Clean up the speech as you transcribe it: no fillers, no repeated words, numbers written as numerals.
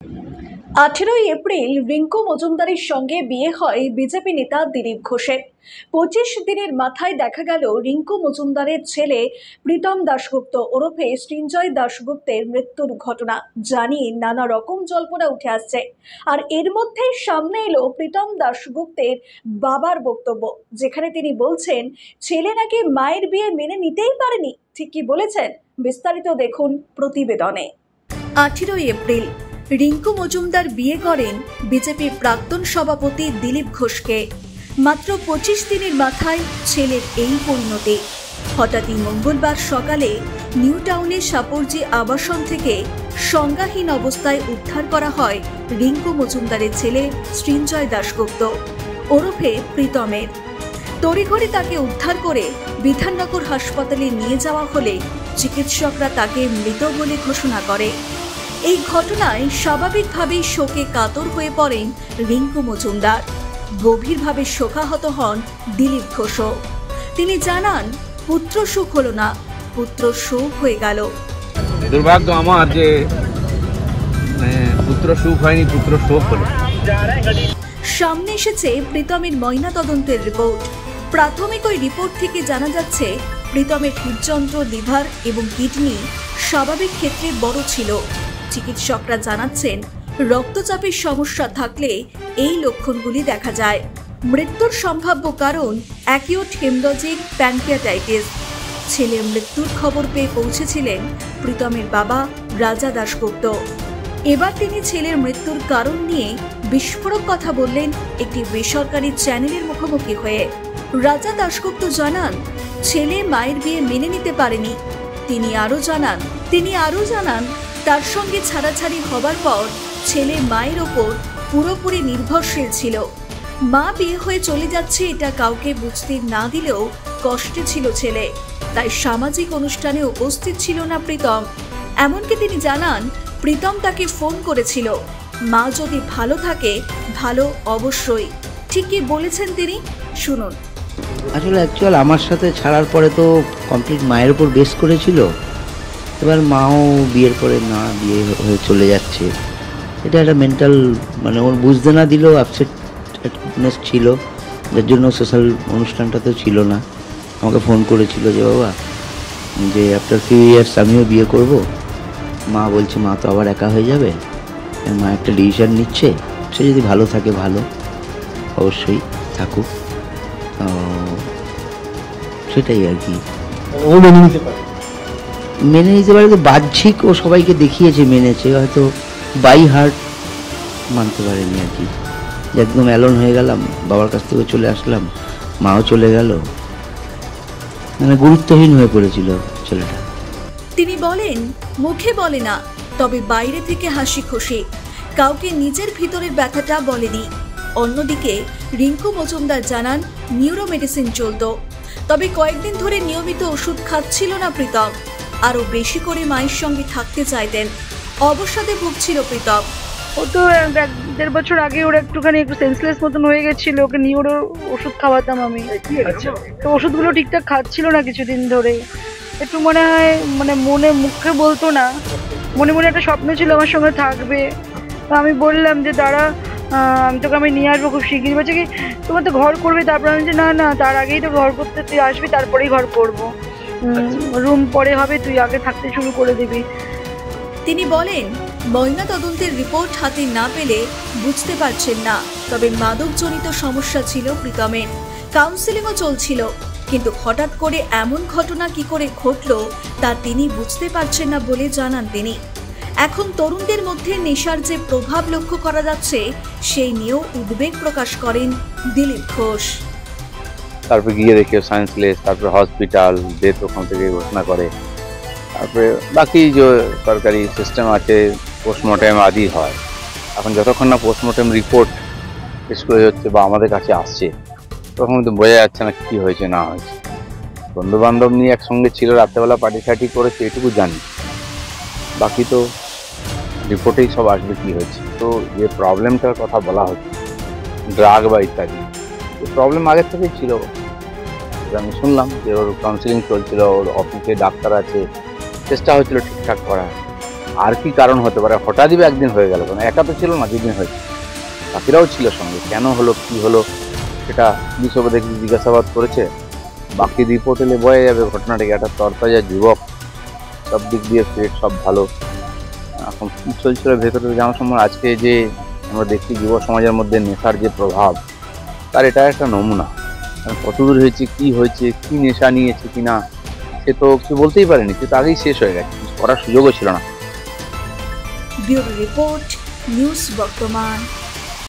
18 April Rinku মজুমদারের সঙ্গে বিয়ে হয় বিজেপি নেতা দিলীপ ঘোষের। 25 দিনের মাথায় দেখা গেল রিঙ্কু মজুমদারের ছেলে প্রীতম দাশগুপ্ত ওরফে সৃঞ্জয় দাশগুপ্তের মৃত্যুর ঘটনা জানিয়ে নানা রকম জল্পনা উঠে আসছে। আর এর মধ্যে সামনে এলো প্রীতম দাশগুপ্তের বাবার বক্তব্য, যেখানে তিনি বলছেন ছেলে নাকি মায়ের বিয়ে মেনে নিতেই পারেনি। ঠিক কি বলেছেন বিস্তারিত দেখুন প্রতিবেদনে। 18 এপ্রিল রিঙ্কু মজুমদার বিয়ে করেন বিজেপির প্রাক্তন সভাপতি দিলীপ ঘোষকে। মাত্র 25 দিনের মাথায় ছেলের এই পরিণতি। হঠাৎই মঙ্গলবার সকালে নিউ টাউনের সাপরজি আবাসন থেকে সংজ্ঞাহীন অবস্থায় উদ্ধার করা হয় রিঙ্কু মজুমদারের ছেলে সৃঞ্জয় দাশগুপ্ত ওরফে প্রীতমের। তড়িঘড়ি তাকে উদ্ধার করে বিধাননগর হাসপাতালে নিয়ে যাওয়া হলে চিকিৎসকরা তাকে মৃত বলে ঘোষণা করে। এই ঘটনায় স্বাভাবিকভাবেই শোকে কাতর হয়ে পড়েন রিঙ্কু মজুমদার। গভীরভাবে শোকাহত হন দিলীপ ঘোষও। তিনি জানান পুত্র সুখ হলো না, পুত্র শোক হয়ে গেল। দুর্ভাগ্য আমার যে পুত্র সুখ হয়নি, পুত্র শোক হলো। সামনে এসেছে প্রীতমের ময়নাতদন্তের রিপোর্ট। প্রাথমিক ওই রিপোর্ট থেকে জানা যাচ্ছে প্রীতমের হৃদযন্ত্র, লিভার এবং কিডনি স্বাভাবিক ক্ষেত্রে বড় ছিল। চিকিৎসকরা জানাচ্ছেন রক্তচাপের সমস্যা থাকলে এই লক্ষণগুলি দেখা যায়। মৃত্যুর সম্ভাব্য কারণ অ্যাকিউট হেমোরেজিক প্যানক্রিয়াটাইটিস। ছেলের মৃত্যুর খবর পেয়ে পৌঁছেছিলেন প্রীতমের বাবা রাজা দাশগুপ্ত। এবার তিনি ছেলের মৃত্যুর কারণ নিয়ে বিস্ফোরক কথা বললেন একটি বেসরকারি চ্যানেলের মুখোমুখি হয়ে। রাজা দাশগুপ্ত জানান ছেলে মায়ের বিয়ে মেনে নিতে পারেনি। তিনি আরও জানান তার সঙ্গে ছাড়াছাড়ি হবার পর ছেলে মায়ের ওপর পুরোপুরি নির্ভরশীল ছিল। মা বিয়ে হয়ে চলে যাচ্ছে এটা কাউকে বুঝতে না দিলেও কষ্টে ছিল ছেলে, তাই সামাজিক অনুষ্ঠানে উপস্থিত ছিল না প্রীতম। এমনকি তিনি জানান প্রীতম তাকে ফোন করেছিল, মা যদি ভালো থাকে ভালো অবশ্যই। ঠিক কি বলেছেন তিনি, শুনুন। আসলে আমার সাথে ছাড়ার পরে তো কমপ্লিট মায়ের উপর বেস করেছিল। এবার মাও বিয়ের পরে না বিয়ে হয়ে চলে যাচ্ছে, এটা একটা মেন্টাল ওর বুঝতে না দিলেও আপসেটনেস ছিল, যার জন্য সোশ্যাল অনুষ্ঠানটাতেও ছিল না। আমাকে ফোন করেছিল যে বাবা, যে আফটার ফিউ ইয়ার্স আমিও বিয়ে করব। মা বলছে মা তো আবার একা হয়ে যাবে, মা একটা ডিসিশন নিচ্ছে, সে যদি ভালো থাকে ভালো, অবশ্যই থাকুক। সেটাই আর কি। ও মেনে নিতে পারে তো বাহ্যিক ও সবাইকে দেখিয়েছে মেনেছে, হয়তো বাই হার্ট মানতে পারেনি আর কি। একদম অ্যালোন হয়ে গেলাম, বাবার কাছ থেকে চলে আসলাম, মাও চলে গেল, গুরুত্বহীন হয়ে পড়েছিল ছেলেটা। তিনি বলেন মুখে বলে না, তবে বাইরে থেকে হাসি খুশি, কাউকে নিজের ভিতরের ব্যথাটা বলেনি। অন্যদিকে রিঙ্কু মজুমদার জানান নিউরো মেডিসিন চলত, তবে কয়েকদিন ধরে নিয়মিত ওষুধ খাচ্ছিল না প্রীতম। আরো বেশি করে মায়ের সঙ্গে থাকতে চাইতেন। অবসাদে ভুগছিল প্রীতম। ও তো 1-1.5 বছর আগে ওর একটু সেন্সলেস মতন হয়ে গেছিল, ওকে নিউরো ওষুধ খাওয়াতাম আমি। তো ওষুধগুলো ঠিকঠাক খাচ্ছিল না কিছুদিন ধরে। একটু মনে হয় মনে মুখে বলতো না, মনে মনে একটা স্বপ্ন ছিল আমার সঙ্গে থাকবে। আমি বললাম যে দাঁড়া, আমি নিয়ে আসবো খুব শিগগিরই। বলছে কি তোমার তো ঘর করবে, তারপর আমি যে না তার আগেই তো ঘর করতে, তুই আসবি তারপরেই ঘর করবো, রুম পরে হবে, তুই আগে থাকতে শুরু করে দিবি। তিনি বলেন ময়নাতদন্তের রিপোর্ট হাতে না পেলে বুঝতে পারছেন না, তবে মাদকজনিত সমস্যা ছিল প্রীতমের। কাউন্সেলিংও চলছিল, কিন্তু হঠাৎ করে এমন ঘটনা কি করে ঘটলো তা তিনি বুঝতে পারছেন না বলে জানান তিনি। এখন তরুণদের মধ্যে নেশার যে প্রভাব লক্ষ্য করা যাচ্ছে সেই নিয়েও উদ্বেগ প্রকাশ করেন দিলীপ ঘোষ। তারপরে গিয়ে দেখে সায়েন্সলেস, তারপরে হসপিটাল, ডেথ ওখান থেকে ঘোষণা করে। তারপরে বাকি যে সরকারি সিস্টেম আছে, পোস্টমর্টেম আদি হয়। এখন যতক্ষণ না পোস্টমর্টেম রিপোর্ট স্কুলে হচ্ছে বা আমাদের কাছে আসছে, তখন তো বোঝা যাচ্ছে না কি হয়েছে না হয়েছে। বন্ধু বান্ধব নিয়ে একসঙ্গে ছিল, রাত্রেবেলা পার্টি ফার্টি করেছে, এটুকু জানি। বাকি তো রিপোর্টেই সব আসবে কি হয়েছে। তো যে প্রবলেমটার কথা বলা হচ্ছে, ড্রাগ বা ইত্যাদি, এই প্রবলেম আগের থেকেই ছিল। আমি শুনলাম যে ওর কাউন্সিলিং চলছিল, ওর অফিসে ডাক্তার আছে, চেষ্টা হচ্ছিল ঠিকঠাক করার। আর কি কারণ হতে পারে, হঠাৎই বা একদিন হয়ে গেল, কেন একা তো ছিল না, যেদিন হয়েছে বাকিরাও ছিল সঙ্গে, কেন হলো কি হলো সেটা পুলিশ দেখি জিজ্ঞাসাবাদ করেছে, বাকি রিপোর্ট এলে বোঝা যাবে ঘটনাটাকে। একটা তরতাজা যুবক, সব দিক দিয়ে ফিট, সব ভালো। এখন কি চলছিল ভেতরে জানার সময়, আজকে যে আমরা দেখছি যুব সমাজের মধ্যে নেশার যে প্রভাব, তার এটা একটা নমুনা। কতদূর হয়েছে, কি নেশা নিয়েছে কিনা সে তো কিছু বলতেই পারেনি, সে তো আগেই শেষ হয়ে গেছে, কিছু করার সুযোগও ছিল না। ব্যুরো রিপোর্ট, নিউজ বর্তমান।